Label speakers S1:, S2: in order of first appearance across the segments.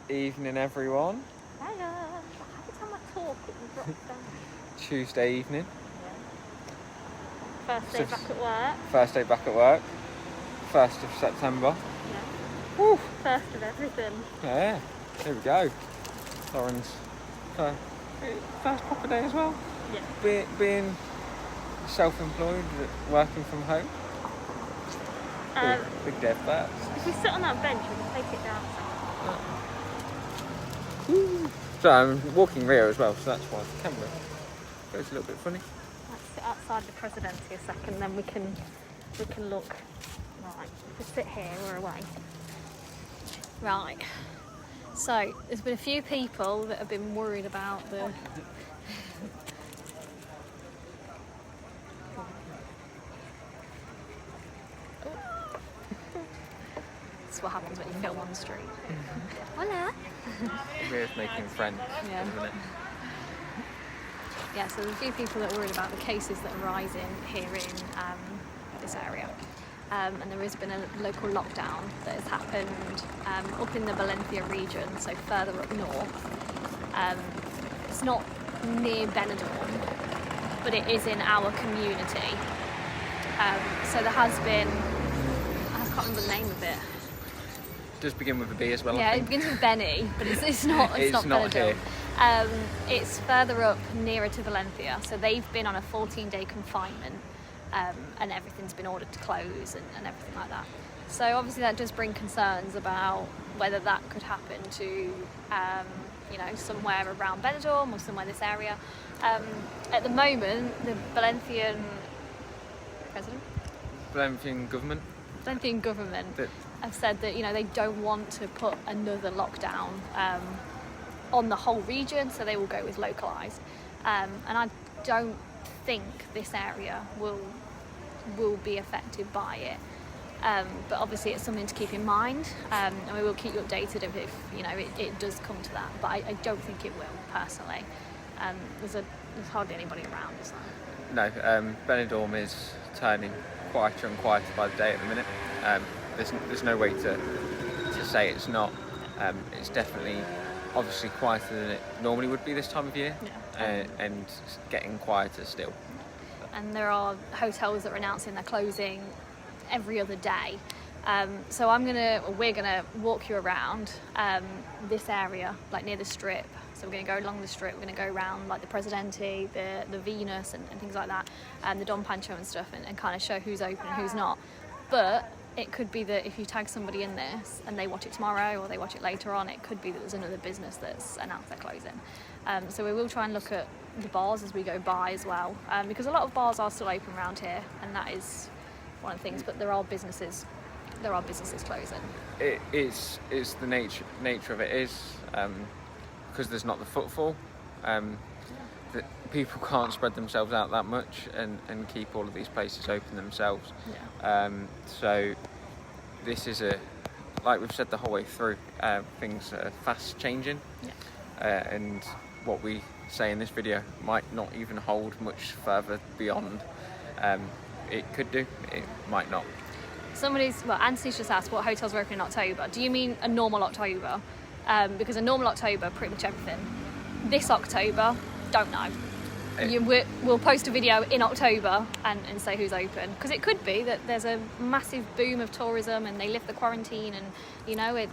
S1: evening, everyone.
S2: Hello. Every time I talk, it drops down.
S1: Tuesday evening.
S2: First day back at work.
S1: First day back at work. 1st of September.
S2: Yeah.
S1: Woo!
S2: First of everything.
S1: Yeah, there we go. Lauren's first proper day as well.
S2: Yeah.
S1: Being self-employed, working from home. Big day first.
S2: If we sit on that bench, we can take it down.
S1: So I'm walking rear as well, so that's why the camera goes a little bit funny.
S2: Let's sit outside the Presidency a second, then we can look. Right, if we sit here, we're away. Right. So there's been a few people that have been worried about the. That's what happens when you film on the street. Hola.
S1: We're making friends,
S2: Yeah.
S1: isn't it?
S2: Yeah, so there's a few people that are worried about the cases that are rising here in this area. And there has been a local lockdown that has happened up in the Valencia region, so further up north. It's not near Benidorm, but it is in our community. So there has been, I can't remember the name of it.
S1: Does begin with a B as well.
S2: Yeah,
S1: I
S2: it
S1: think.
S2: begins with Benny, but it's not. It's not Benidorm. It's further up, nearer to Valencia. So they've been on a 14-day confinement, and everything's been ordered to close and everything like that. So obviously that does bring concerns about whether that could happen to, somewhere around Benidorm or somewhere in this area. At the moment, the Valencian president,
S1: Valencian government.
S2: Valencian government have said that they don't want to put another lockdown on the whole region, so they will go with localised. And I don't think this area will be affected by it. But obviously it's something to keep in mind, and we will keep you updated if it does come to that. But I don't think it will, personally. There's hardly anybody around, is there?
S1: No, Benidorm is turning quieter and quieter by the day at the minute. There's no way to say it's not. It's definitely, obviously, quieter than it normally would be this time of year, and getting quieter still.
S2: And there are hotels that are announcing they're closing every other day. So we're gonna walk you around this area, like near the Strip. So we're going to go along the Strip, we're going to go around like the Presidente, the Venus and things like that, and the Don Pancho and stuff, and kind of show who's open and who's not. But it could be that if you tag somebody in this and they watch it tomorrow or they watch it later on, it could be that there's another business that's announced they're closing. So we will try and look at the bars as we go by as well, because a lot of bars are still open around here, and that is one of the things, but there are businesses closing.
S1: It's the nature of it is, because there's not the footfall, that people can't spread themselves out that much and keep all of these places open themselves.
S2: Yeah.
S1: So this is like we've said the whole way through, things are fast changing.
S2: Yeah.
S1: And what we say in this video might not even hold much further beyond. It could do, it might not.
S2: Anthony's just asked what hotels are open in October. Do you mean a normal October? Because a normal October, pretty much everything. This October, don't know. We'll post a video in October and say who's open, because it could be that there's a massive boom of tourism and they lift the quarantine, and the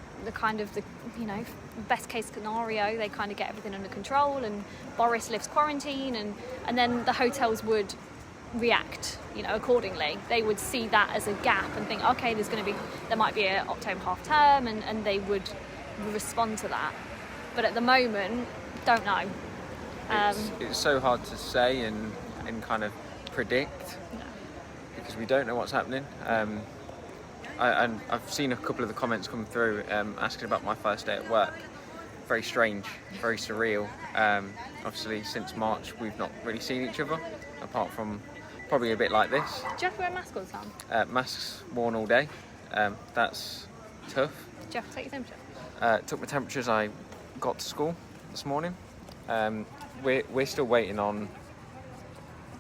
S2: best case scenario, they kind of get everything under control and Boris lifts quarantine, and then the hotels would react accordingly. They would see that as a gap and think, okay, there might be an October half term, and they would respond to that. But at the moment, don't know.
S1: It's so hard to say and kind of predict, because we don't know what's happening. I've seen a couple of the comments come through asking about my first day at work. Very strange, very surreal. Obviously since March we've not really seen each other, apart from probably a bit like this.
S2: Do you have to wear a mask all the time?
S1: Masks worn all day. That's tough.
S2: Do you have to take your temperature?
S1: Took my temperature as I got to school this morning. We're still waiting on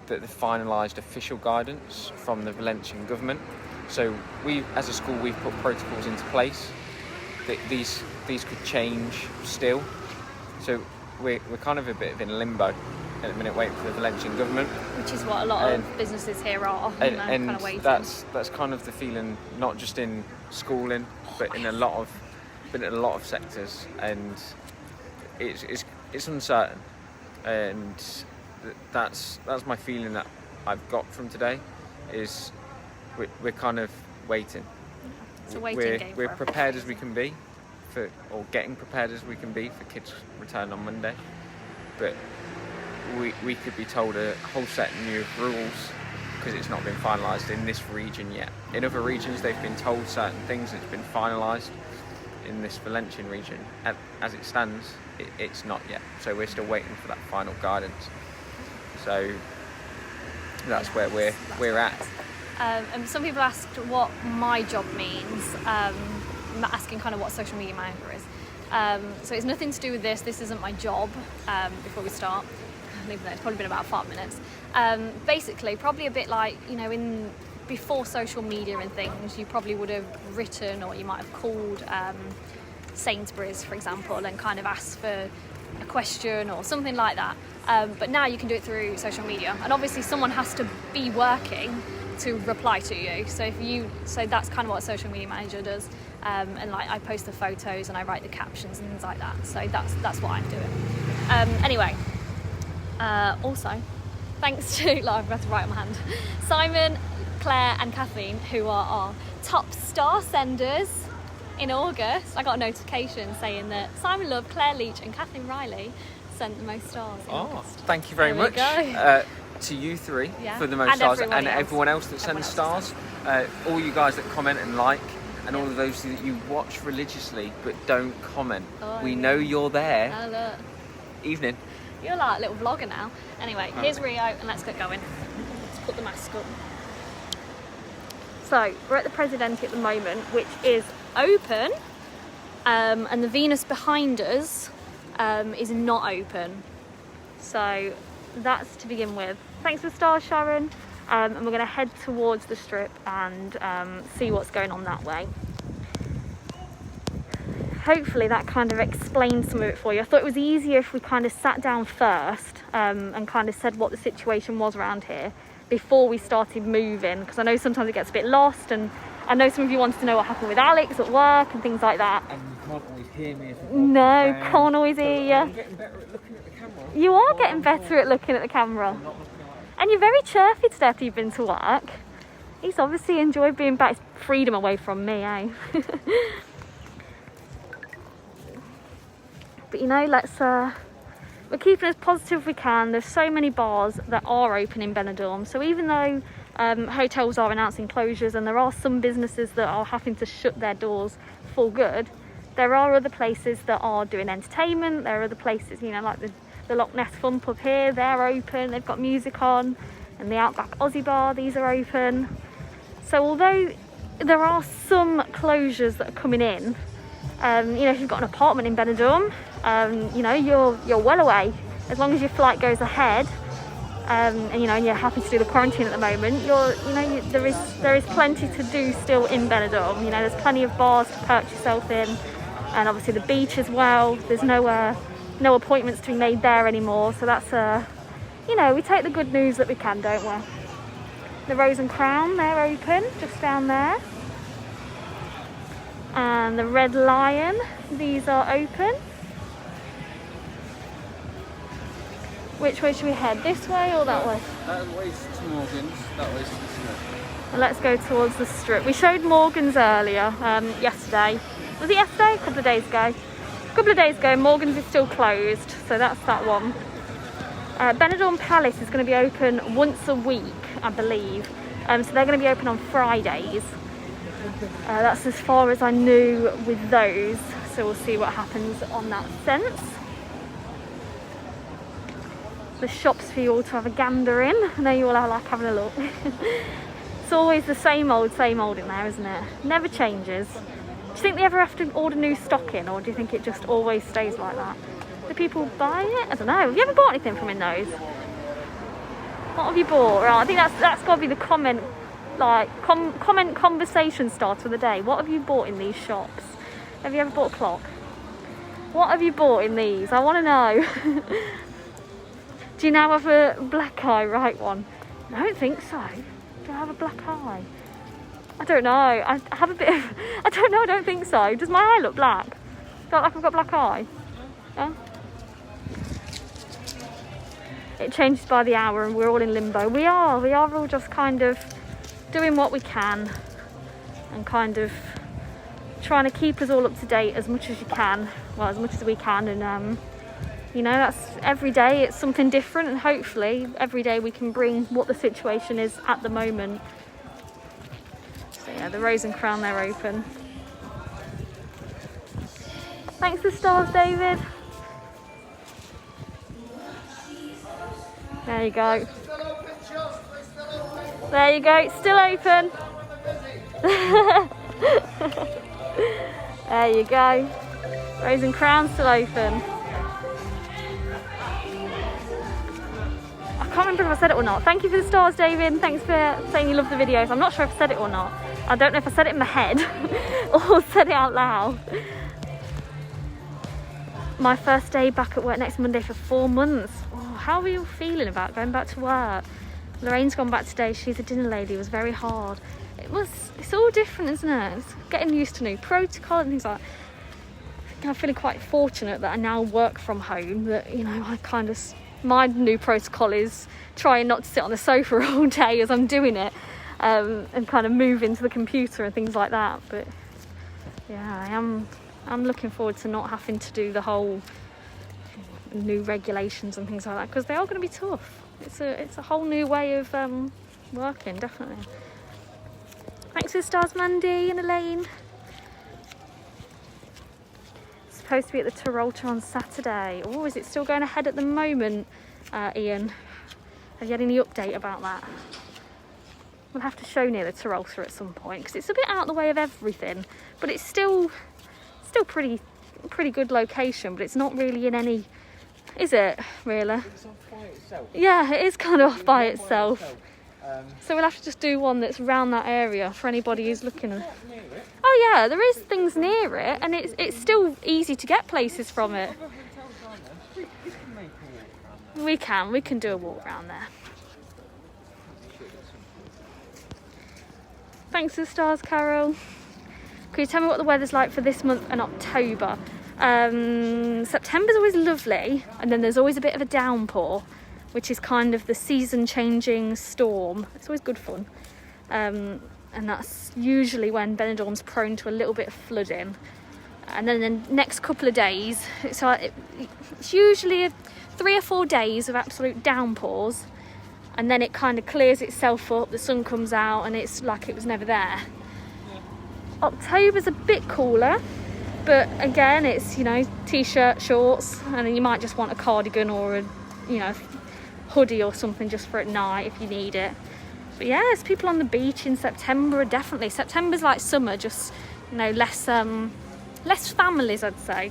S1: the finalised official guidance from the Valencian government. So we, as a school, we've put protocols into place these could change still. So we're kind of a bit in limbo at the minute, waiting for the Valencian government.
S2: Which is what a lot of businesses here are,
S1: and
S2: kind of waiting.
S1: that's kind of the feeling, not just in schooling, but in a lot of sectors, and it's uncertain, and that's my feeling that I've got from today. Is we're kind of waiting.
S2: It's a waiting game.
S1: We're prepared as we can be or getting prepared as we can be for kids' return on Monday, but we could be told a whole set of new rules because it's not been finalised in this region yet. In other regions they've been told certain things, it's been finalised. In this Valencian region, as it stands, it's not yet. So we're still waiting for that final guidance. So that's where we're at.
S2: And some people asked what my job means. Asking kind of what social media manager is. So it's nothing to do with this. This isn't my job. Before we start, even though it's probably been about 5 minutes. Basically, probably a bit like, before social media and things, you probably would have written, or you might have called Sainsbury's, for example, and kind of asked for a question or something like that. But now you can do it through social media, and obviously someone has to be working to reply to you. So that's kind of what a social media manager does. And like I post the photos and I write the captions and things like that. So that's what I'm doing. Anyway, also thanks to, I've got to write on my hand, Simon, Claire and Kathleen, who are our top star senders in August. I got a notification saying that Simon Love, Claire Leach and Kathleen Riley sent the most stars in August.
S1: Thank you very much to you three for the most stars, and everyone else that sends stars. All you guys that comment and like, and all of those that you watch religiously but don't comment. We know you're there.
S2: Oh, look.
S1: Evening.
S2: You're like a little vlogger now. Anyway, here's Rio and let's get going. Let's put the mask up. So we're at the Presidente at the moment, which is open, and the Venus behind us is not open. So that's to begin with. Thanks for stars, Sharon. And we're going to head towards the strip and see what's going on that way. Hopefully that kind of explains some of it for you. I thought it was easier if we kind of sat down first and kind of said what the situation was around here before we started moving, because I know sometimes it gets a bit lost, and I know some of you wanted to know what happened with Alex at work and things like that.
S1: And you can't always hear me.
S2: No, can't always hear you.
S1: I'm getting better at looking at the camera.
S2: You are getting better at looking at the camera. And you're very chirpy today after you've been to work. He's obviously enjoyed being back. It's freedom away from me, eh? But we're keeping as positive as we can. There's so many bars that are open in Benidorm. So even though hotels are announcing closures and there are some businesses that are having to shut their doors for good, there are other places that are doing entertainment. There are other places, like the Loch Ness Fun Pub here, they're open. They've got music on. And the Outback Aussie Bar, these are open. So although there are some closures that are coming in, if you've got an apartment in Benidorm, you're well away. As long as your flight goes ahead, and you're happy to do the quarantine at the moment, there is plenty to do still in Benidorm. There's plenty of bars to perch yourself in, and obviously the beach as well. There's no appointments to be made there anymore, so that's we take the good news that we can, don't we? The Rose and Crown, they're open just down there. And the Red Lion, these are open. Which way should we head? This way or that way?
S3: That way's to Morgan's, that way's to the strip.
S2: And let's go towards the strip. We showed Morgan's earlier, yesterday. Was it yesterday? A couple of days ago. A couple of days ago, Morgan's is still closed, so that's that one. Benidorm Palace is going to be open once a week, I believe. So they're going to be open on Fridays. That's as far as I knew with those, so we'll see what happens on that sense. The shops for you all to have a gander in. I know you all are like having a look. It's always the same old in there, isn't it? Never changes. Do you think they ever have to order new stock in, or do you think it just always stays like that? Do people buy it? I don't know. Have you ever bought anything from in those? What have you bought? Right, I think that's got to be the comment conversation starter of the day. What have you bought in these shops? Have you ever bought a clock? What have you bought in these? I want to know. Do you now have a black eye right one? I don't think so. Do I have a black eye? I don't know. I have a bit of... I don't know, I don't think so. Does my eye look black? Don't like I've got a black eye? Yeah? It changes by the hour and we're all in limbo. We are all just kind of doing what we can and kind of trying to keep us all up to date as much as you can. Well, as much as we can, and you know, that's every day it's something different, and hopefully every day we can bring what the situation is at the moment. So yeah, the Rose and Crown, they're open. Thanks for the stars, David. There you go. There you go, it's still open. There you go. Rose and Crown still open. I can't remember if I said it or not. Thank you for the stars, David. Thanks for saying you love the videos. I'm not sure if I said it or not. I don't know if I said it in my head or said it out loud. My first day back at work next Monday for 4 months. Oh, how are you feeling about going back to work? Lorraine's gone back today. She's a dinner lady. It was very hard. It's all different, isn't it? It's getting used to new protocol and things like that. I think I'm feeling quite fortunate that I now work from home, that, you know, my new protocol is trying not to sit on the sofa all day as I'm doing it, and kind of move into the computer and things like that. But yeah, I'm looking forward to not having to do the whole new regulations and things like that, because they are going to be tough. It's a whole new way of working, definitely. Thanks for the stars, Mandy and Elaine. Supposed to be at the Terralta on Saturday. Oh, is it still going ahead at the moment, Ian? Have you had any update about that? We'll have to show near the Terralta at some point, because it's a bit out of the way of everything, but it's still pretty good location, but it's not really in any, is it really?
S1: It's off by itself.
S2: Yeah, it is kind of off by itself. So we'll have to just do one that's around that area for anybody who's looking at it. Oh yeah, there is things near it, and it's still easy to get places from it. We can do a walk around there. Thanks for the stars, Carol. Can you tell me what the weather's like for this month and October? September's always lovely, and then there's always a bit of a downpour, which is kind of the season changing storm. It's always good fun. And that's usually when Benidorm's prone to a little bit of flooding. And then the next couple of days, it's usually 3 or 4 days of absolute downpours, and then it kind of clears itself up, the sun comes out, and it's like it was never there. October's a bit cooler, but again, it's, you know, t-shirt, shorts, and then you might just want a cardigan or a, you know, hoodie or something just for at night if you need it. But yeah, there's people on the beach in September, definitely. September's like summer, just, you know, less families, I'd say.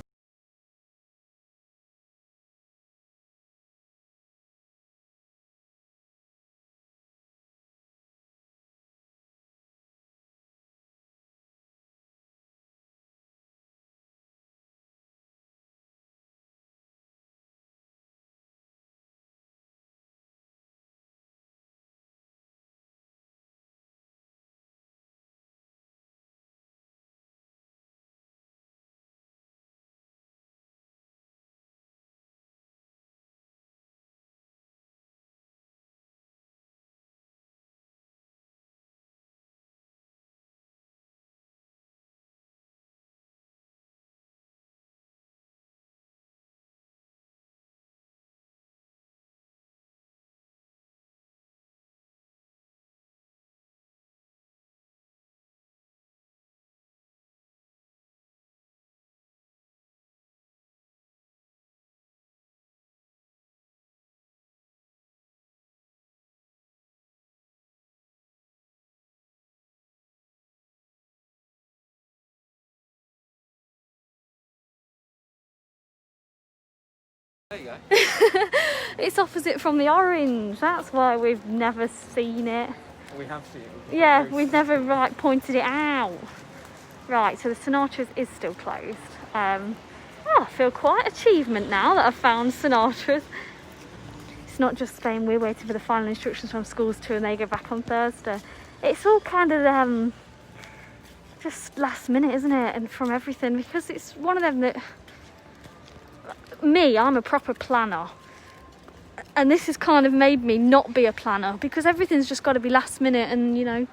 S1: There you go.
S2: It's opposite from the orange. That's why we've never seen it.
S1: We have seen it.
S2: Yeah, we've never like pointed it out. Right, so the Sinatras is still closed. I feel quite achievement now that I've found Sinatras. It's not just saying we're waiting for the final instructions from schools too and they go back on Thursday. It's all kind of just last minute, isn't it? And from everything, because it's one of them that I'm a proper planner. And this has kind of made me not be a planner because everything's just got to be last minute and, you know,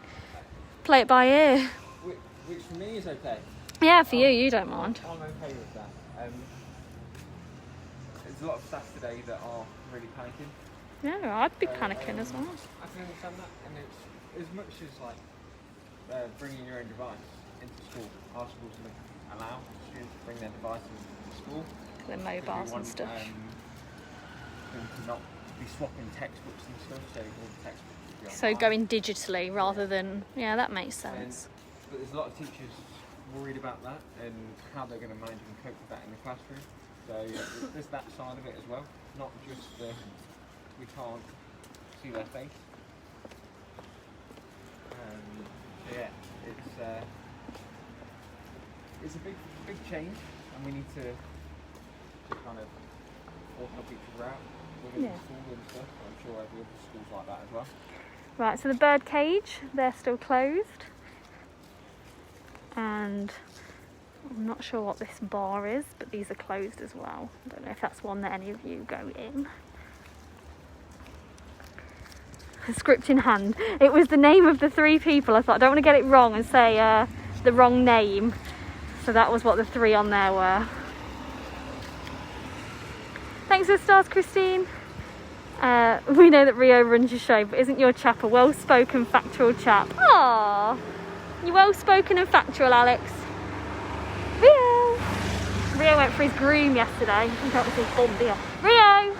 S2: play it by ear.
S1: Which for me is okay.
S2: Yeah, for you don't mind.
S1: I'm okay with that. There's a lot of staff today that are really panicking.
S2: Yeah, I'd be panicking as well.
S1: I can understand that, and it's as much as like bringing your own device into school. Our schools allow students to bring their devices to school.
S2: Their mobiles and stuff.
S1: Them to not be swapping textbooks and stuff, so all the textbooks will be
S2: So
S1: online.
S2: going digitally rather than, yeah, that makes sense.
S1: But there's a lot of teachers worried about that and how they're going to manage and cope with that in the classroom. So there's that side of it as well, not just we can't see their face. So yeah, it's a big change, and we need to kind of all help each other out within the school and stuff. I'm sure every other school's like that as well.
S2: Right, so the bird cage, they're still closed. And I'm not sure what this bar is, but these are closed as well. I don't know if that's one that any of you go in. Script in hand. It was the name of the 3 people. I thought I don't want to get it wrong and say the wrong name. So that was what the 3 on there were. Thanks for the stars, Christine. We know that Rio runs your show, but isn't your chap a well-spoken, factual chap? Aww, you're well-spoken and factual, Alex. Rio went for his groom yesterday. You can't see bum, dear. Rio!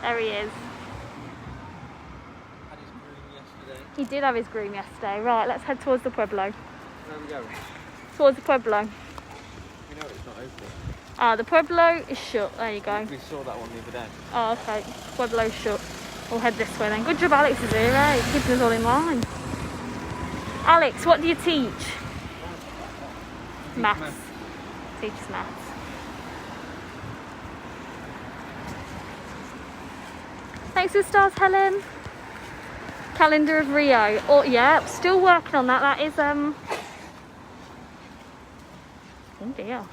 S2: There he is.
S1: Had his groom yesterday.
S2: He did have his groom yesterday. Right, let's head towards the Pueblo.
S1: Where are we going?
S2: Towards the Pueblo.
S1: We know it's not open.
S2: The Pueblo is shut. There you go.
S1: We saw that one the other day.
S2: Oh, okay. Pueblo's shut. We'll head this way then. Good job Alex is here, eh? He's keeping us all in line. Alex, what do you teach? Maths. Teaches maths. Thanks for the stars, Helen. Calendar of Rio. Oh, yeah, still working on that. That is, oh dear.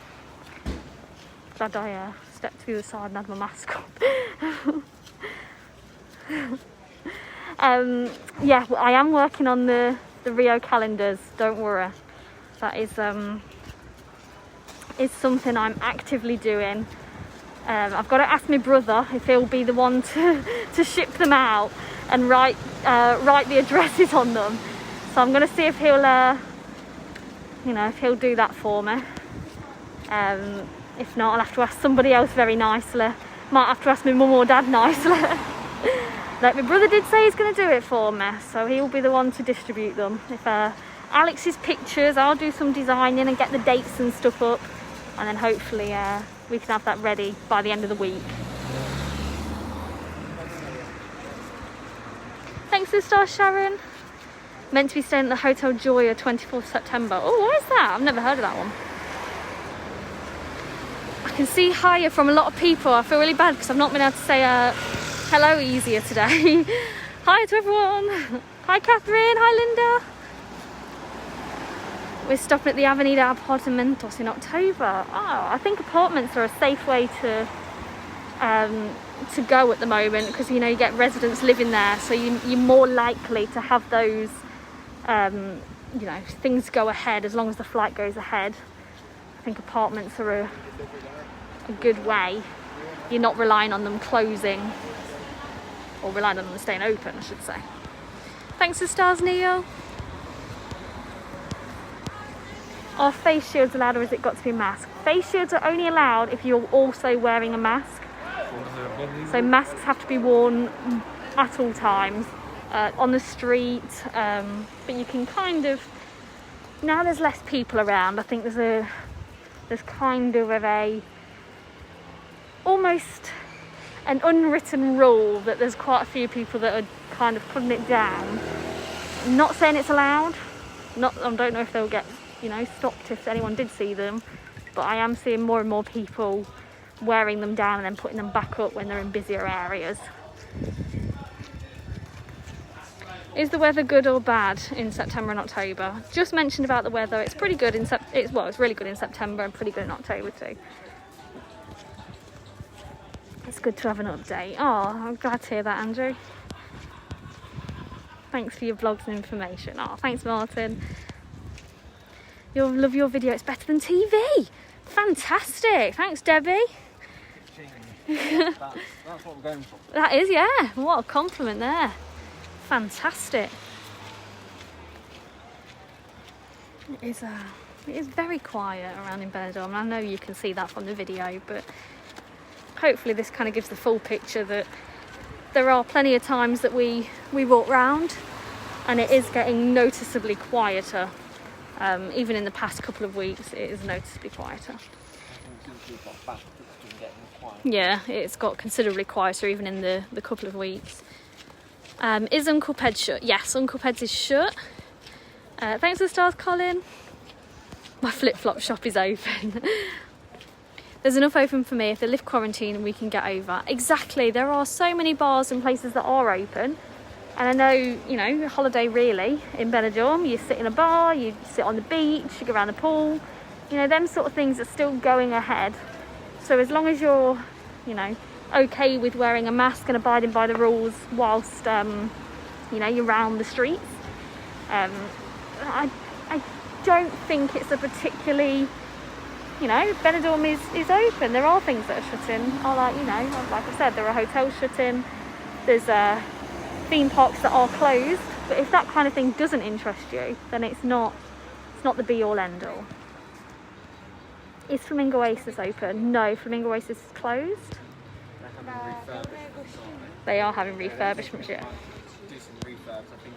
S2: Glad I stepped to the other side and had my mask on. Yeah, well, I am working on the Rio calendars, don't worry. That is something I'm actively doing. I've got to ask my brother if he'll be the one to ship them out and write the addresses on them. So I'm going to see if he'll do that for me. If not, I'll have to ask somebody else very nicely. Might have to ask my mum or dad nicely. Like, my brother did say he's going to do it for me, so he'll be the one to distribute them. If Alex's pictures, I'll do some designing and get the dates and stuff up, and then hopefully we can have that ready by the end of the week. Thanks for the star, Sharon. Meant to be staying at the Hotel Joya 24th September. Oh, where's that? I've never heard of that one. I can see higher from a lot of people. I feel really bad because I've not been able to say hello easier today. Hi to everyone. Hi Catherine, hi Linda. We're stopping at the Avenida Apartamentos in October. Oh, I think apartments are a safe way to go at the moment because, you know, you get residents living there, so you're more likely to have those, things go ahead as long as the flight goes ahead. I think apartments are a good way. You're not relying on them closing, or relying on them staying open, I should say. Thanks for stars, Neil. Are face shields allowed, or has it got to be a mask? Face shields are only allowed if you're also wearing a mask. So masks have to be worn at all times, on the street, but you can kind of, now there's less people around, I think there's kind of almost an unwritten rule that there's quite a few people that are kind of putting it down. I'm not saying it's allowed, I don't know if they'll get, stopped if anyone did see them, but I am seeing more and more people wearing them down and then putting them back up when they're in busier areas. Is the weather good or bad in September and October? Just mentioned about the weather. It's pretty good it's really good in September and pretty good in October too. It's good to have an update. Oh, I'm glad to hear that, Andrew. Thanks for your vlogs and information. Oh, thanks, Martin. You'll love your video. It's better than TV. Fantastic. Thanks, Debbie.
S3: That's what we're going for.
S2: That is, yeah. What a compliment there. Fantastic. It is very quiet around in Benidorm, and I know you can see that from the video, but hopefully this kind of gives the full picture that there are plenty of times that we walk round and it is getting noticeably quieter. Even in the past couple of weeks, it is noticeably quieter. Yeah, it's got considerably quieter even in the couple of weeks. Is Uncle Ped's shut? Yes, Uncle Ped's is shut. Thanks for the stars, Colin. My flip-flop shop is open. There's enough open for me. If they lift quarantine, we can get over. Exactly. There are so many bars and places that are open. And I know, holiday really in Benidorm, you sit in a bar, you sit on the beach, you go around the pool. Them sort of things are still going ahead. So as long as you're, okay with wearing a mask and abiding by the rules whilst, you're around the streets, I don't think it's a particularly, Benidorm is open. There are things that are shut in. Like I said, there are hotels shut in. There's theme parks that are closed. But if that kind of thing doesn't interest you, then it's not the be-all end-all. Is Flamingo Oasis open? No, Flamingo Oasis is closed. They are having refurbishments, yeah.
S3: Do some refurbs, I think.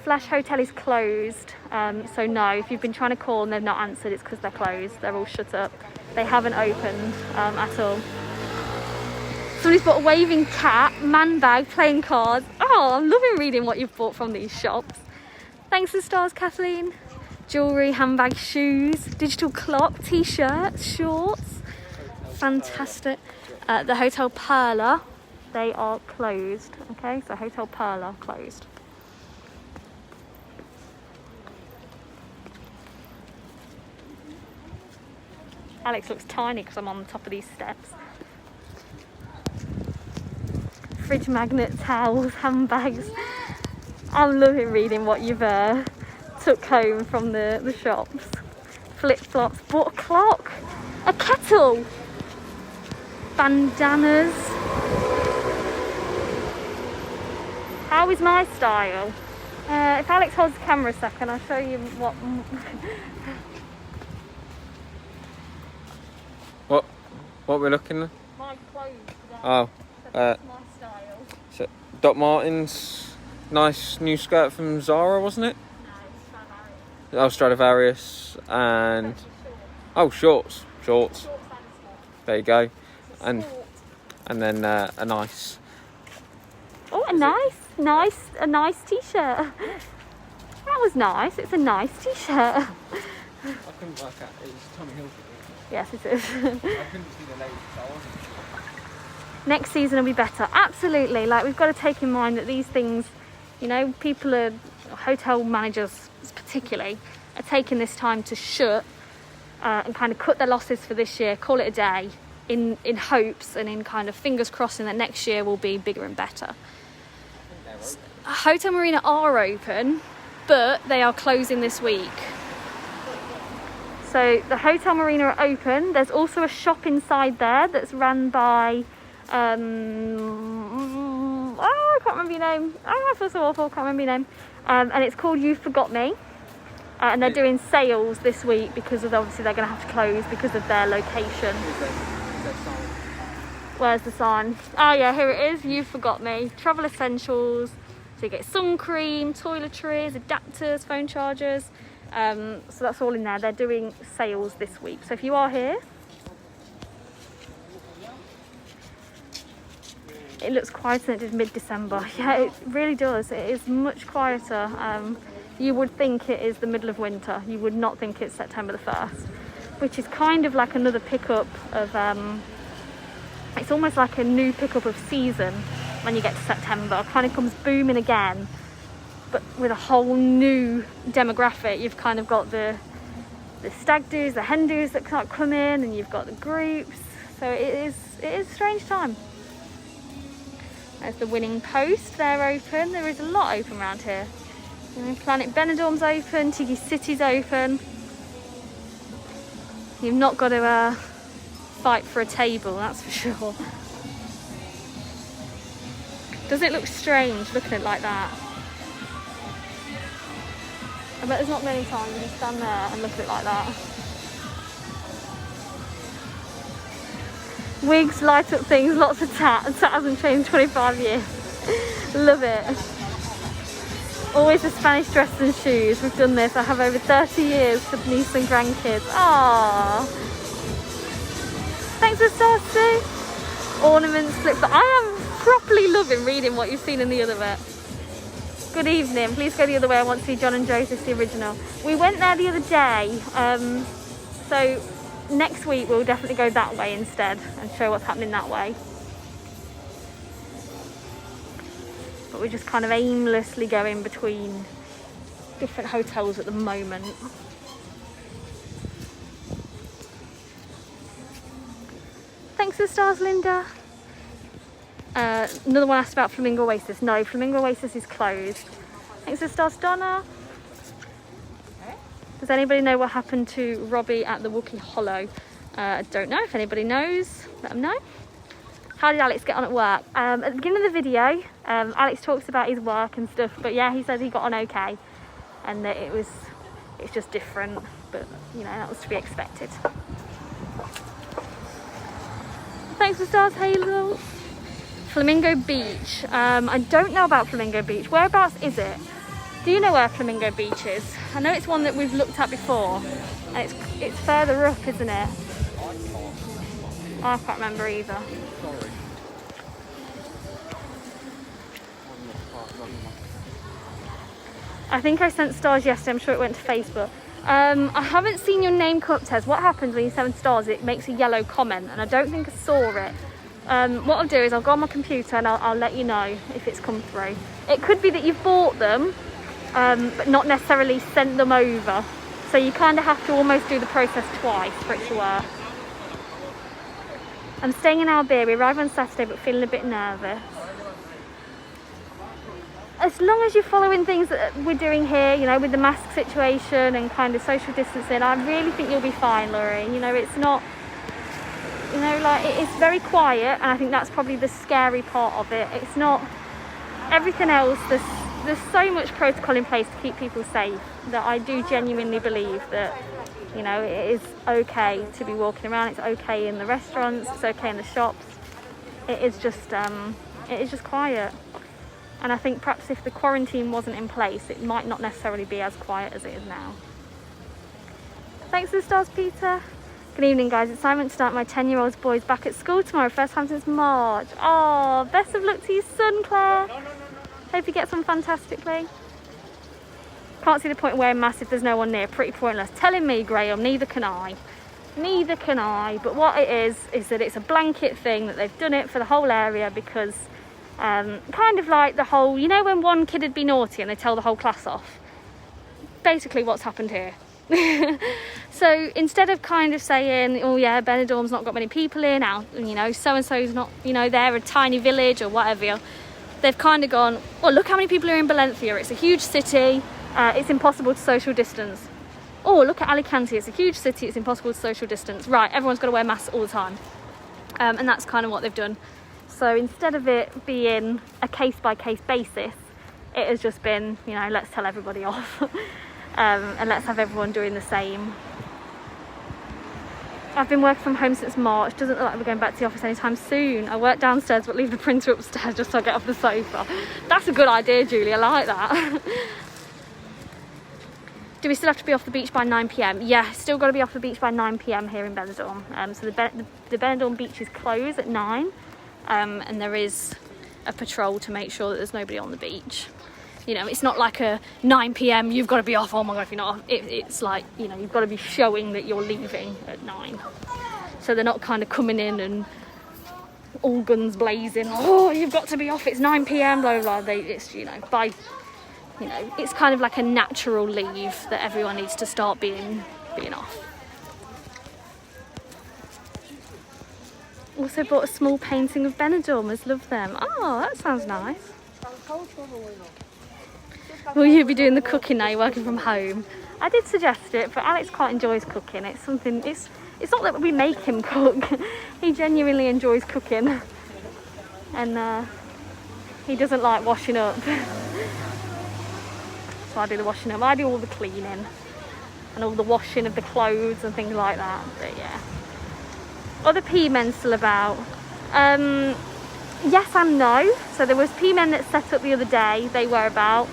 S2: Flash Hotel is closed, so no, if you've been trying to call and they've not answered, it's because they're closed. They're all shut up. They haven't opened at all. Somebody's bought a waving cat, man bag, playing cards. Oh, I'm loving reading what you've bought from these shops. Thanks for the stars, Kathleen. Jewellery, handbag, shoes, digital clock, t-shirts, shorts. Fantastic. The Hotel Perla, they are closed. Okay, so Hotel Perla closed. Alex looks tiny because I'm on the top of these steps. Fridge magnet, towels, handbags. I'm loving reading what you've took home from the shops. Flip-flops, bought a clock, a kettle, bandanas. How is my style? If Alex holds the camera a second, I'll show you what...
S1: What we're looking at?
S2: My clothes today.
S1: Oh,
S2: that's my style.
S1: So Doc Martens, nice new skirt from Zara, wasn't it?
S2: No, it's
S1: Stradivarius, and shorts. There you go, and then a nice.
S2: Oh, a nice t-shirt. That was nice. It's a nice t-shirt.
S3: I couldn't work out. It was Tommy Hilfiger.
S2: Yes, it is.
S3: I couldn't see the ladies, so I wasn't sure.
S2: Next season will be better. Absolutely. Like, we've got to take in mind that these things, people are, hotel managers particularly, are taking this time to shut and kind of cut their losses for this year, call it a day, in hopes and in kind of fingers crossing that next year will be bigger and better. Hotel Marina are open, but they are closing this week. So the Hotel Marina are open. There's also a shop inside there that's run by, I can't remember your name. Oh, I feel so awful, can't remember your name. And it's called You Forgot Me. And they're doing sales this week because obviously they're going to have to close because of their location. Where's the sign? Oh yeah, here it is. You Forgot Me. Travel essentials. So you get sun cream, toiletries, adapters, phone chargers. So that's all in there. They're doing sales this week. So if you are here, it looks quieter than it did mid-December. Yeah, it really does. It is much quieter. You would think it is the middle of winter. You would not think it's September the 1st, which is kind of like another pickup of, it's almost like a new pickup of season when you get to September. It kind of comes booming again, but with a whole new demographic. You've kind of got the stag do's, the hen do's that can't come in, and you've got the groups. So it is a strange time. There's the Winning Post, they're open. There is a lot open around here. You know, Planet Benidorm's open, Tiki City's open. You've not got to fight for a table, that's for sure. Does it look strange looking at it like that? I bet there's not many times you can stand there and look at it like that. Wigs, light up things, lots of tat. Tat hasn't changed 25 years. Love it. Always the Spanish dress and shoes. We've done this. I have over 30 years for niece and grandkids. Aww. Thanks for stars too. Ornaments, flips. I am properly loving reading what you've seen in the other bit. Good evening. Please go the other way. I want to see John and Joseph, the original. We went there the other day. So next week we'll definitely go that way instead and show what's happening that way. But we're just kind of aimlessly going between different hotels at the moment. Thanks for the stars, Linda. Another one asked about Flamingo Oasis. No, Flamingo Oasis is closed. Thanks for the stars, Donna. Does anybody know what happened to Robbie at the Wookiee Hollow? I don't know. If anybody knows, let them know. How did Alex get on at work? At the beginning of the video, Alex talks about his work and stuff, but yeah, he says he got on okay, and that it's just different, but you know, that was to be expected. Thanks for stars, Hazel. Flamingo Beach. I don't know about Flamingo Beach. Whereabouts is it? Do you know where Flamingo Beach is? I know it's one that we've looked at before, and it's further up, isn't it? I can't remember either. I think I sent stars yesterday. I'm sure it went to Facebook. I haven't seen your name come up, Tez. What happens when you send stars? It makes a yellow comment, and I don't think I saw it. What I'll do is I'll go on my computer and I'll let you know if it's come through. It could be that you've bought them, but not necessarily sent them over. So you kind of have to almost do the process twice for it to work. I'm staying in Alberia. We arrive on Saturday, but feeling a bit nervous. As long as you're following things that we're doing here, you know, with the mask situation and kind of social distancing, I really think you'll be fine, Laurie. You know, it's not, you know, like, it's very quiet, and I think that's probably the scary part of it. It's not everything else. There's so much protocol in place to keep people safe that I do genuinely believe that, you know, it is okay to be walking around. It's okay in the restaurants. It's okay in the shops. It is just quiet. And I think perhaps if the quarantine wasn't in place, it might not necessarily be as quiet as it is now. Thanks for the stars, Peter. Good evening, guys. It's time to start my 10-year-old's boys back at school tomorrow. First time since March. Oh, best of luck to your son, Claire. Hope he gets on fantastically. Can't see the point of wearing masks if there's no one near. Pretty pointless. Telling me, Graham, neither can I. Neither can I. But what it is that it's a blanket thing, that they've done it for the whole area because kind of like the whole, you know, when one kid had been naughty and they tell the whole class off. Basically what's happened here. So instead of kind of saying, oh yeah, Benidorm's not got many people in, you know, so-and-so's not, you know, they're a tiny village or whatever, they've kind of gone, well, look how many people are in Valencia, it's a huge city, it's impossible to social distance. Oh, look at Alicante, it's a huge city, it's impossible to social distance. Right, everyone's got to wear masks all the time. And that's kind of what they've done. So instead of it being a case-by-case basis, it has just been, you know, let's tell everybody off. And let's have everyone doing the same. I've been working from home since March. Doesn't look like we're going back to the office anytime soon. I work downstairs but leave the printer upstairs just so I get off the sofa. That's a good idea, Julie. I like that. Do we still have to be off the beach by 9 PM? Yeah, still got to be off the beach by 9 PM here in Benidorm. So the Benidorm beach is closed at 9. And there is a patrol to make sure that there's nobody on the beach. You know, it's not like a 9 p.m. you've got to be off. Oh my God, if you're not off. It's like, you know, you've got to be showing that you're leaving at 9. So they're not kind of coming in and all guns blazing. Oh, you've got to be off. It's 9 p.m. Blah blah blah. It's, you know, it's kind of like a natural leave that everyone needs to start being off. Also bought a small painting of Benidorm. I love them. Oh, that sounds nice. Will you be doing the cooking now? You're working from home. I did suggest it, but Alex quite enjoys cooking. It's something. It's not that we make him cook. He genuinely enjoys cooking, and he doesn't like washing up. So I do the washing up. I do all the cleaning and all the washing of the clothes and things like that. But yeah. Other P-men still about? Yes and no. So there was P-men that set up the other day. They were about.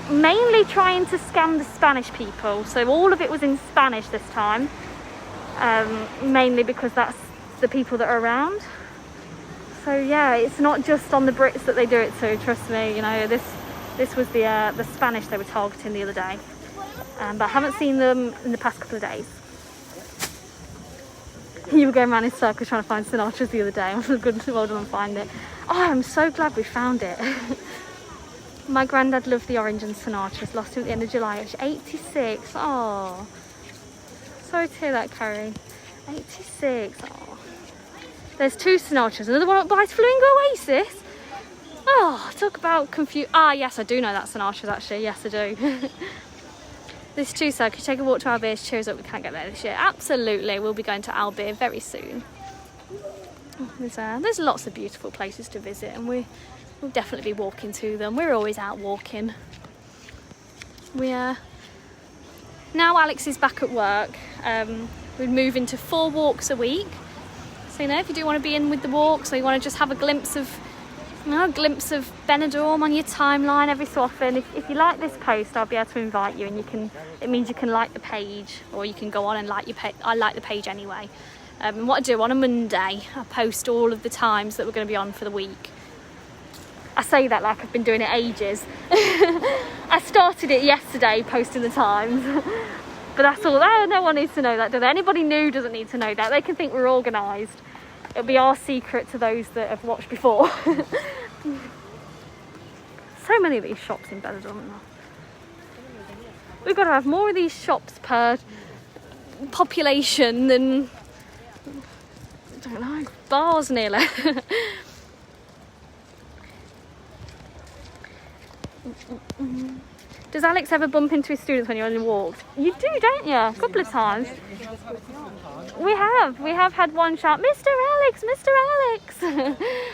S2: Mainly trying to scam the Spanish people. So all of it was in Spanish this time. Mainly because that's the people that are around. So yeah, it's not just on the Brits that they do it to. Trust me. You know, this was the Spanish they were targeting the other day. But I haven't seen them in the past couple of days. You were going around in circles trying to find Sinatras the other day. I was good, well done on finding it. Oh, I'm so glad we found it. My granddad loved the orange and Sinatras. Lost him at the end of July. It was 86. Oh, sorry to hear that, Carrie. 86. Oh, there's 2 Sinatras. Another one up by Flamingo Oasis. Oh, talk about confused. Ah, yes, I do know that Sinatras actually. Yes, I do. This too, so could you take a walk to Albere's? Cheers up, we can't get there this year. Absolutely, we'll be going to Albere very soon. There's lots of beautiful places to visit, and we'll definitely be walking to them. We're always out walking. Now Alex is back at work. We're moving to 4 walks a week. So, you know, if you do want to be in with the walks, or you want to just have a glimpse of Benidorm on your timeline every so often. If you like this post, I'll be able to invite you, and it means you can like the page, or you can go on and like your page. I like the page anyway. And what I do on a Monday, I post all of the times that we're going to be on for the week. I say that like I've been doing it ages. I started it yesterday, posting the times. But that's all. Oh, no one needs to know that, do they? Anybody new doesn't need to know that. They can think we're organised. It'll be our secret to those that have watched before. So many of these shops in Benidorm. We've got to have more of these shops per population than, I don't know, bars nearly. Does Alex ever bump into his students when you're on your walks? You do, don't you? A couple of times. We have had one shout, Mr. Alex, Mr. Alex.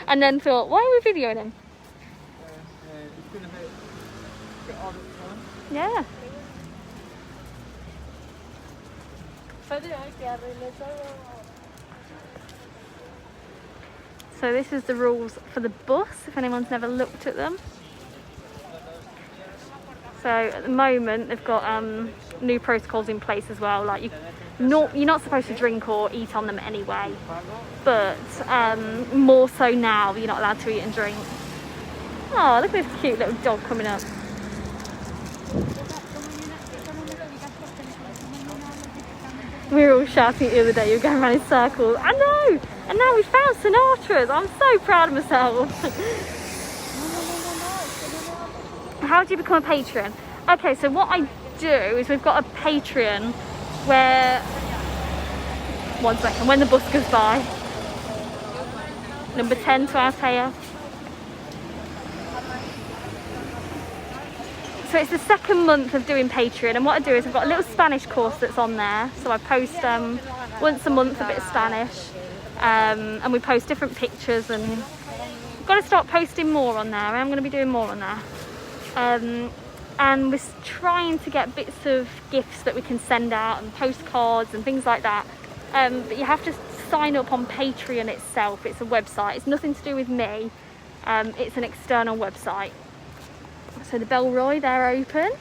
S2: And then thought, why are we videoing him?
S3: It's been a bit odd at times.
S2: Yeah. So this is the rules for the bus, if anyone's never looked at them. So at the moment they've got new protocols in place as well. Like you're not supposed to drink or eat on them anyway, but more so now you're not allowed to eat and drink. Oh, look at this cute little dog coming up. We were all shouting the other day, you were going around in circles. I know! And now we found Sinatras. I'm so proud of myself. How do you become a patron? Okay, so what I do is we've got a Patreon where... One second, when the bus goes by. Number 10 to our payer. So it's the second month of doing Patreon, and what I do is I've got a little Spanish course that's on there. So I post once a month a bit of Spanish, and we post different pictures, and I've got to start posting more on there. I'm going to be doing more on there. And we're trying to get bits of gifts that we can send out and postcards and things like that. But you have to sign up on Patreon itself. It's a website. It's nothing to do with me. It's an external website. So the Belroy, they're open.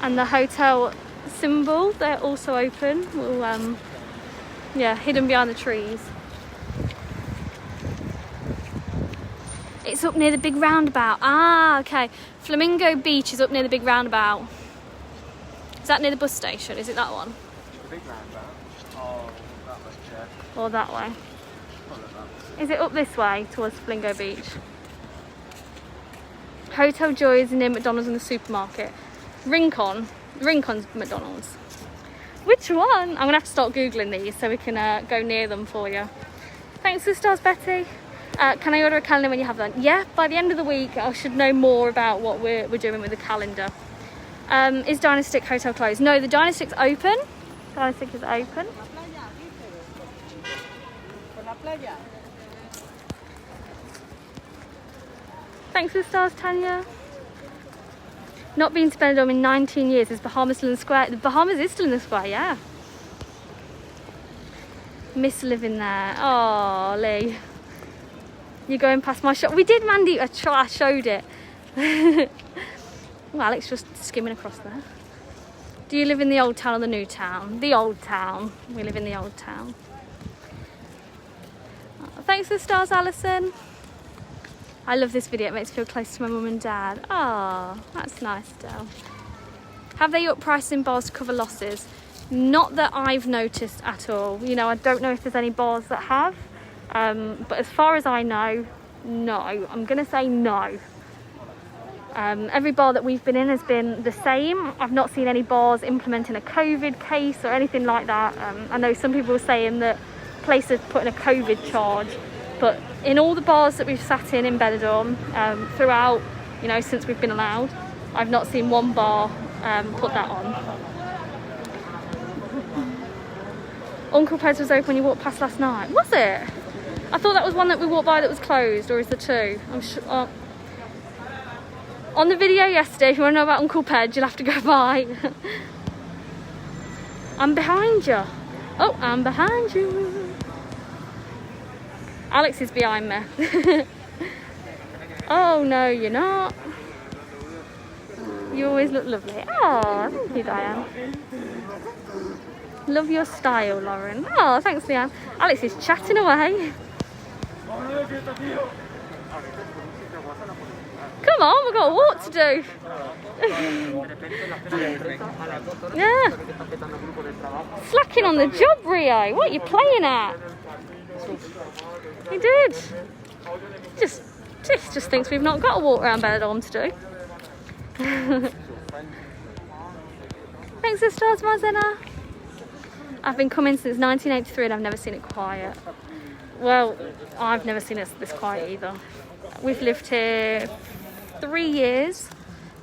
S2: And the hotel symbol, they're also open. We'll, yeah, hidden behind the trees. It's up near the big roundabout. Ah, okay. Flamingo Beach is up near the big roundabout. Is that near the bus station? Is it that one?
S3: The big roundabout. Oh, that way, yeah.
S2: Or that way?
S3: Not like that.
S2: Is it up this way towards Flamingo Beach? Hotel Joy is near McDonald's and the supermarket. Rincon's McDonald's. Which one? I'm gonna have to start Googling these so we can go near them for you. Thanks for the stars, Betty. Can I order a calendar when you have that? Yeah, by the end of the week I should know more about what we're doing with the calendar. Is Dynastic Hotel closed? No, the Dynastic's open. Dynastic is open. Thanks for the stars, Tanya. Not been to Benidorm in 19 years. Is Bahamas still in the square? The Bahamas is still in the square, yeah. Miss living there. Oh, Lee. You're going past my shop. We did, Mandy. I showed it. Well, Alex just skimming across there. Do you live in the old town or the new town? The old town. We live in the old town. Oh, thanks for the stars, Alison. I love this video. It makes me feel close to my mum and dad. Oh, that's nice, Del. Have they upped prices in bars to cover losses? Not that I've noticed at all. You know, I don't know if there's any bars that have. But as far as I know, no. I'm going to say no. Every bar that we've been in has been the same. I've not seen any bars implementing a COVID case or anything like that. I know some people were saying that places put in a COVID charge, but in all the bars that we've sat in Benidorm throughout, you know, since we've been allowed, I've not seen one bar put that on. Uncle Ped's was open when you walked past last night. Was it? I thought that was one that we walked by that was closed, or is there two? I'm sure. On the video yesterday, if you want to know about Uncle Ped, you'll have to go by. I'm behind you. Oh, I'm behind you. Alex is behind me. Oh, no, you're not. You always look lovely. Oh, thank you, Diane. Love your style, Lauren. Oh, thanks, Leanne. Alex is chatting away. Come on, we've got a walk to do. Yeah. Slacking on the job, Rio. What are you playing at? He did. Just thinks we've not got a walk around Benidorm to do. Thanks for the stars, Mazena. I've been coming since 1983 and I've never seen it quiet. Well, I've never seen it this quiet either. We've lived here 3 years,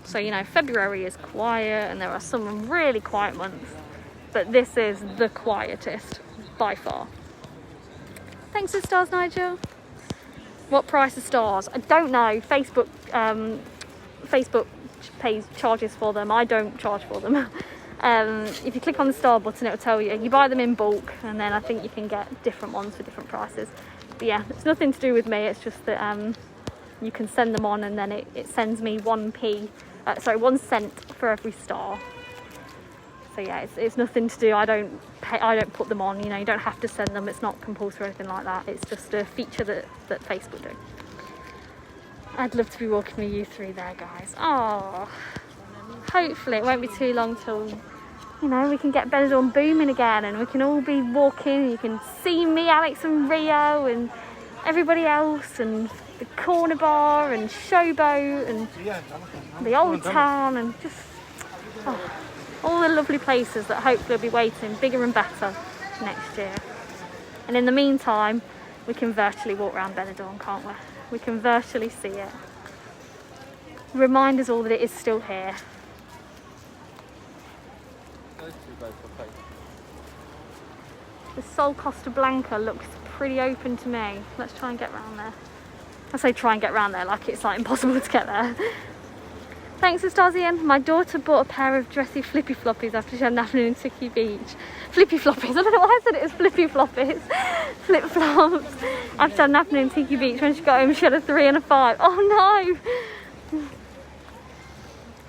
S2: so you know February is quiet and there are some really quiet months, but this is the quietest by far. Thanks for the stars, Nigel. What price are stars? I don't know. Facebook pays charges for them. I don't charge for them. If you click on the star button, it'll tell you. You buy them in bulk, and then I think you can get different ones for different prices. But yeah, it's nothing to do with me. It's just that you can send them on, and then it sends me 1 cent for every star. So yeah, it's nothing to do. I don't put them on. You know, you don't have to send them. It's not compulsory or anything like that. It's just a feature that Facebook do. I'd love to be walking with you three there, guys. Oh, hopefully it won't be too long till, you know, we can get Benidorm booming again and we can all be walking. You can see me, Alex and Rio and everybody else, and the corner bar and Showboat and the old town, and just all the lovely places that hopefully will be waiting bigger and better next year. And in the meantime, we can virtually walk around Benidorm, can't we? We can virtually see it. Remind us all that it is still here. The Sol Costa Blanca looks pretty open to me. Let's try and get round there. I say try and get round there like it's like impossible to get there. Thanks for stars, Ian. My daughter bought a pair of dressy flippy floppies after she had an afternoon in Tiki Beach. Flippy floppies. I don't know why I said it was flippy floppies. Flip flops. After she had an afternoon in Tiki Beach, when she got home, she had a 3 and a 5. Oh no!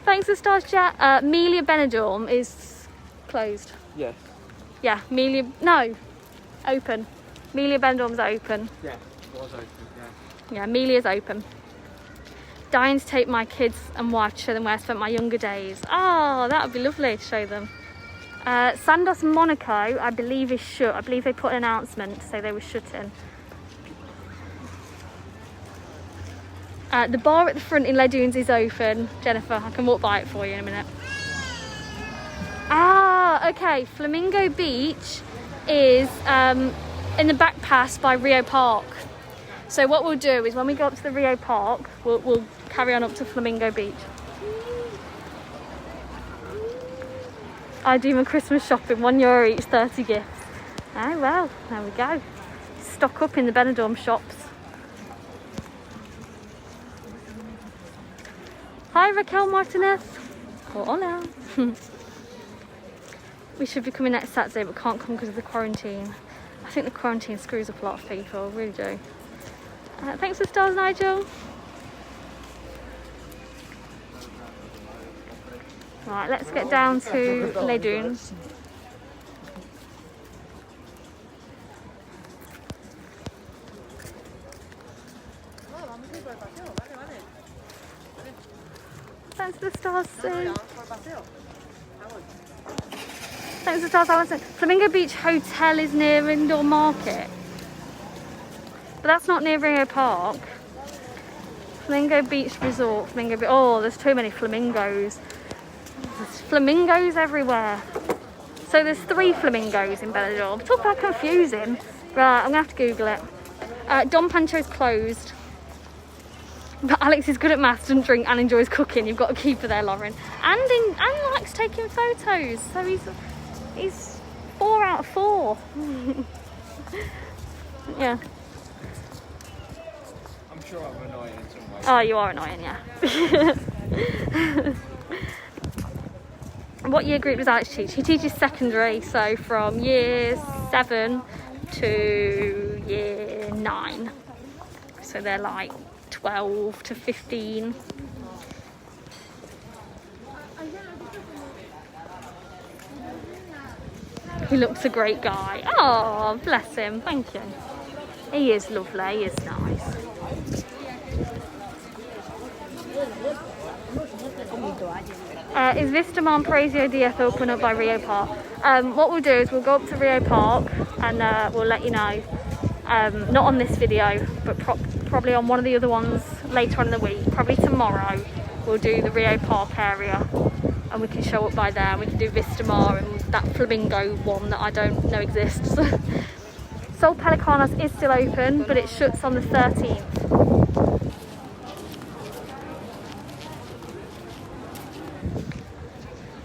S2: Thanks for stars, chat. Melia Benidorm is closed.
S3: Yes.
S2: Yeah, Melia. No, open. Melia Benidorm's open.
S3: Yeah, it was open. Yeah.
S2: Yeah, Melia's open. Dying to take my kids and wife to show them where I spent my younger days. Oh, that would be lovely to show them. Sandos Monaco, I believe, is shut. I believe they put an announcement to say they were shutting. The bar at the front in Les Dunes is open. Jennifer, I can walk by it for you in a minute. Ah, okay. Flamingo Beach is in the back pass by Rio Park. So what we'll do is when we go up to the Rio Park, we'll carry on up to Flamingo Beach. I do my Christmas shopping, €1 each, 30 gifts. Oh well, there we go. Stock up in the Benidorm shops. Hi Raquel Martinez. Hola. We should be coming next Saturday but can't come because of the quarantine. I think the quarantine screws up a lot of people, I really do. Thanks for stars, Nigel. Right, let's get down to Les Dunes. Thanks for the stars, Sue. Thanks for the stars, Alison. Flamingo Beach Hotel is near Benidorm Market. But that's not near Rio Park. Flamingo Beach Resort, Flamingo Beach. Oh, there's too many flamingos. There's flamingos everywhere. So there's 3 flamingos in Benidorm. Talk about confusing. Right, I'm gonna have to Google it. Don Pancho's closed. But Alex is good at maths, doesn't drink and enjoys cooking. You've got a keeper there, Lauren. And likes taking photos. So he's 4 out of 4. Yeah.
S1: I'm sure I'm annoying in some way.
S2: Oh, you are annoying, yeah. What year group does Alex teach? He teaches secondary, so from year 7 to year 9. So they're like 12 to 15. He looks a great guy. Oh, bless him. Thank you. He is lovely. He is nice. Is Vista Monprezio DF open up by Rio Park? What we'll do is we'll go up to Rio Park and we'll let you know. Not on this video, but probably on one of the other ones later on in the week. Probably tomorrow we'll do the Rio Park area and we can show up by there and we can do Vista Mar and that Flamingo one that I don't know exists. Sol Pelicanos is still open, but it shuts on the 13th.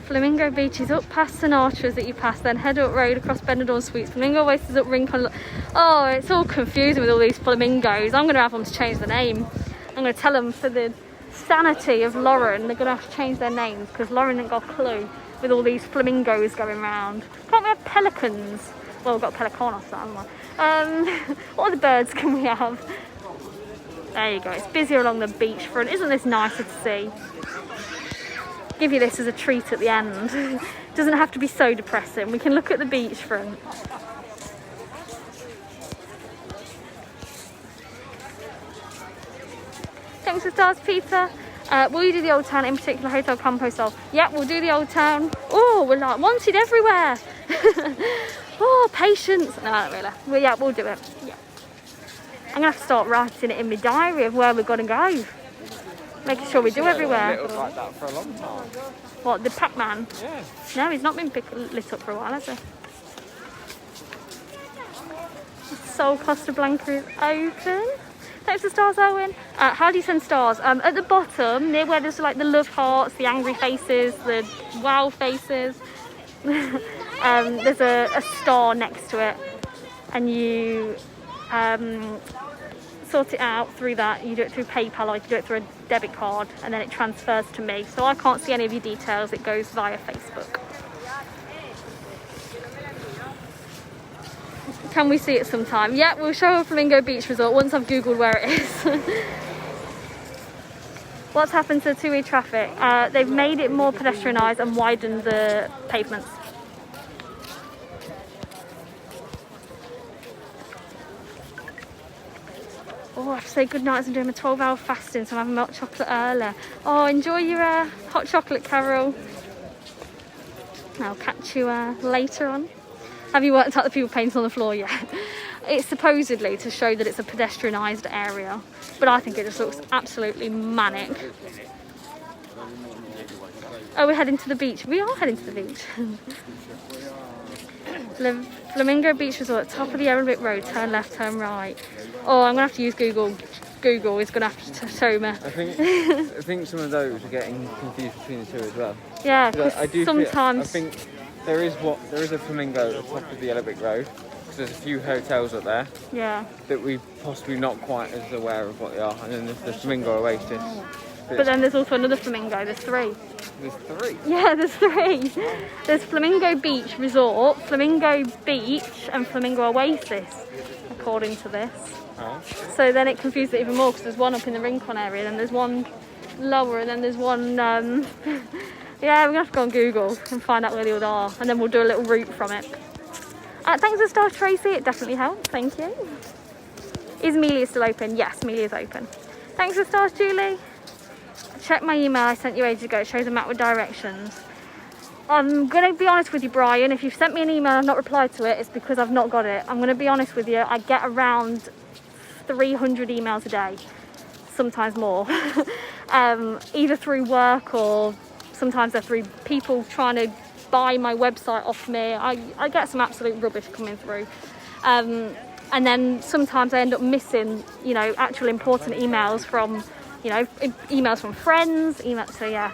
S2: Flamingo Beach is up past Sinatras that you pass, then head up road across Benidorm Suites. Flamingo Waste is up Rincon. Oh, it's all confusing with all these flamingos. I'm going to have them to change the name. I'm going to tell them for the sanity of Lauren, they're going to have to change their names because Lauren ain't got a clue with all these flamingos going round. Can't we have pelicans? Well, we've got pelicanos, haven't we? What other birds can we have? There you go. It's busier along the beachfront. Isn't this nicer to see? Give you this as a treat at the end. Doesn't have to be so depressing. We can look at the beachfront. Thanks for stars, Peter. Will you do the Old Town, in particular Hotel Campo Sol? Yeah, we'll do the Old Town. Oh, we're like wanted everywhere. Oh, patience. No, not really. Well, yeah, we'll do it. Yeah. I'm gonna have to start writing it in my diary of where we're gonna go. Making sure we do everywhere.
S1: Lit up like that for a long time.
S2: What, the Pac-Man?
S1: Yeah.
S2: No, he's not been lit up for a while, has he? Sol Costa Blanca is open. Thanks for stars, Owen. How do you send stars? At the bottom, near where there's like the love hearts, the angry faces, the wow faces, there's a star next to it. And you sort it out through that. You do it through PayPal or you can do it through a debit card and then it transfers to me. So I can't see any of your details. It goes via Facebook. Can we see it sometime? Yeah, we'll show a Flamingo Beach Resort once I've googled where it is. What's happened to two-way traffic? They've made it more pedestrianised and widened the pavements. Oh, I have to say goodnight as I'm doing my 12-hour fasting, so I'm having hot chocolate early. Oh, enjoy your hot chocolate, Carol. I'll catch you later on. Have you worked out the people painting on the floor yet? It's supposedly to show that it's a pedestrianised area, but I think it just looks absolutely manic. Oh, we're heading to the beach. We are heading to the beach. Flamingo Beach Resort, top of the Arabic Road, turn left, turn right. Oh, I'm going to have to use Google. Google is going to have to show me.
S1: I think some of those are getting confused between the two as well.
S2: Yeah, because sometimes...
S1: I think there is a Flamingo at the top of the Arabic Road, because there's a few hotels up there.
S2: Yeah.
S1: That we're possibly not quite as aware of what they are. And then there's the Flamingo Oasis.
S2: But then there's also another Flamingo, there's 3.
S1: There's 3?
S2: Yeah, there's 3. There's Flamingo Beach Resort, Flamingo Beach and Flamingo Oasis, according to this.
S1: Oh.
S2: So then it confused it even more, because there's one up in the Rincon area, then there's one lower, and then there's one... yeah, we're going to have to go on Google and find out where the others are, and then we'll do a little route from it. Thanks for the stars, Tracy. It definitely helps. Thank you. Is Melia still open? Yes, Melia's open. Thanks for the stars, Julie. Check my email I sent you ages ago. It shows a map with directions. I'm going to be honest with you, Brian. If you've sent me an email and I've not replied to it, it's because I've not got it. I'm going to be honest with you. I get around 300 emails a day, sometimes more. Either through work or sometimes they're through people trying to buy my website off me. I get some absolute rubbish coming through. And then sometimes I end up missing, you know, actual important emails from, you know, emails from friends. So yeah,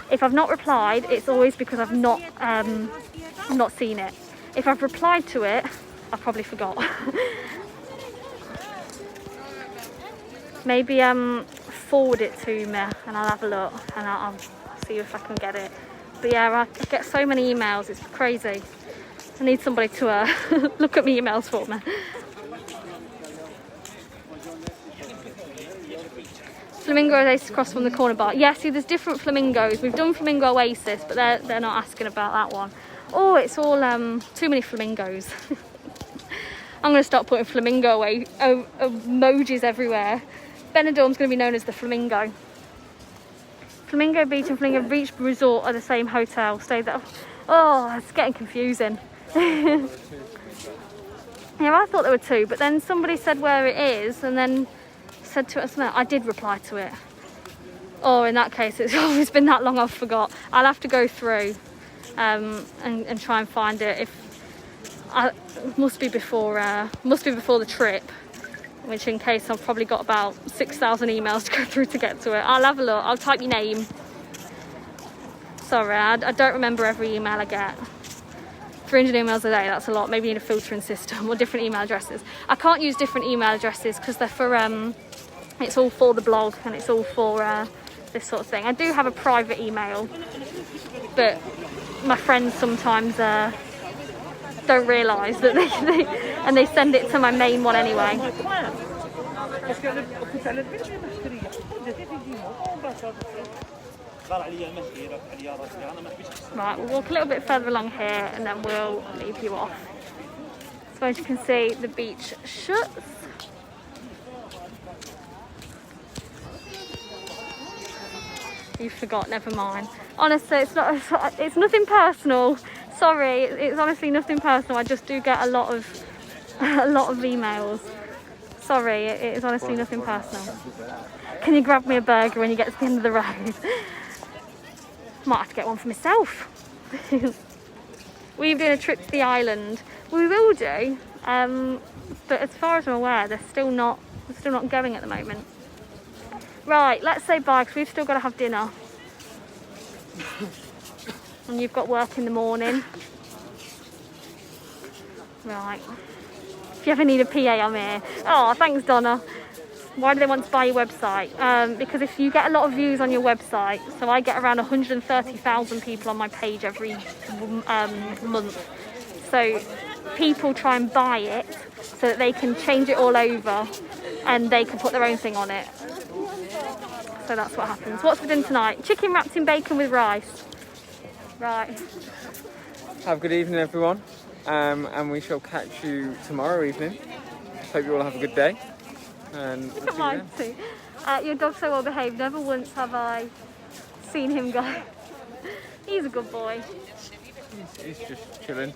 S2: if I've not replied, it's always because I've not seen it. If I've replied to it, I probably forgot. Maybe forward it to me and I'll have a look and I'll see if I can get it. But yeah, I get so many emails, it's crazy. I need somebody to look at my emails for me. Flamingo Oasis across from the corner bar. Yeah, see, there's different flamingos. We've done Flamingo Oasis, but they're not asking about that one. Oh, it's all too many flamingos. I'm going to start putting flamingo emojis everywhere. Benidorm's going to be known as the Flamingo. Flamingo Beach and Flamingo Beach Resort are the same hotel. Stay there. Oh, it's getting confusing. Yeah, I thought there were 2, but then somebody said where it is, and then said to us, I did reply to it. Oh, in that case, it's been that long I've forgot. I'll have to go through and try and find it. Must be before the trip, which in case I've probably got about 6,000 emails to go through to get to it. I'll have a look. I'll type your name. Sorry, I don't remember every email I get. 300 emails a day, that's a lot. Maybe you need a filtering system or different email addresses. I can't use different email addresses because they're for it's all for the blog and it's all for this sort of thing. I do have a private email, but my friends sometimes don't realise that they send it to my main one anyway. Right, we'll walk a little bit further along here and then we'll leave you off. So as you can see, the beach shuts. You forgot, never mind. Honestly, it's nothing personal. Sorry, it's honestly nothing personal. I just do get a lot of emails. Sorry, it is honestly nothing personal. Can you grab me a burger when you get to the end of the road? Might have to get one for myself. We're doing a trip to the island. We will do, but as far as I'm aware, they're still not going at the moment. Right, let's say bye because we've still got to have dinner. And you've got work in the morning. Right. If you ever need a PA, I'm here. Oh, thanks, Donna. Why do they want to buy your website? Because if you get a lot of views on your website, so I get around 130,000 people on my page every month. So people try and buy it so that they can change it all over and they can put their own thing on it. So that's what happens. What's for dinner tonight? Chicken wrapped in bacon with rice. Right.
S1: Have a good evening, everyone. And we shall catch you tomorrow evening. Hope you all have a good day. And
S2: Look at mine too. Your dog's so well behaved. Never once have I seen him go. He's a good boy.
S1: He's just chilling.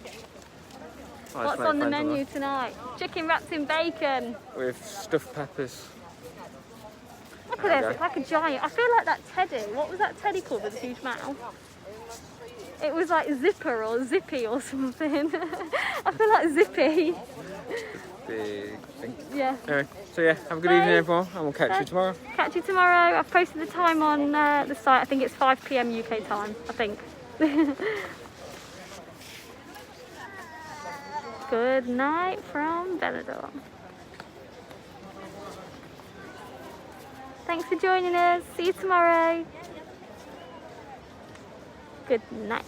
S2: What's on the menu tonight? Chicken wrapped in bacon.
S1: With stuffed peppers.
S2: Look at this, it's like a giant. I feel like that teddy. What was that teddy called with a huge mouth? It was like Zipper or Zippy or something. I feel like Zippy.
S1: Big thing.
S2: Yeah.
S1: Anyway, so yeah, have a good evening everyone, and we'll catch you tomorrow.
S2: Catch you tomorrow. I've posted the time on the site. I think it's 5 PM UK time, I think. Good night from Benidorm. Thanks for joining us. See you tomorrow. Good night.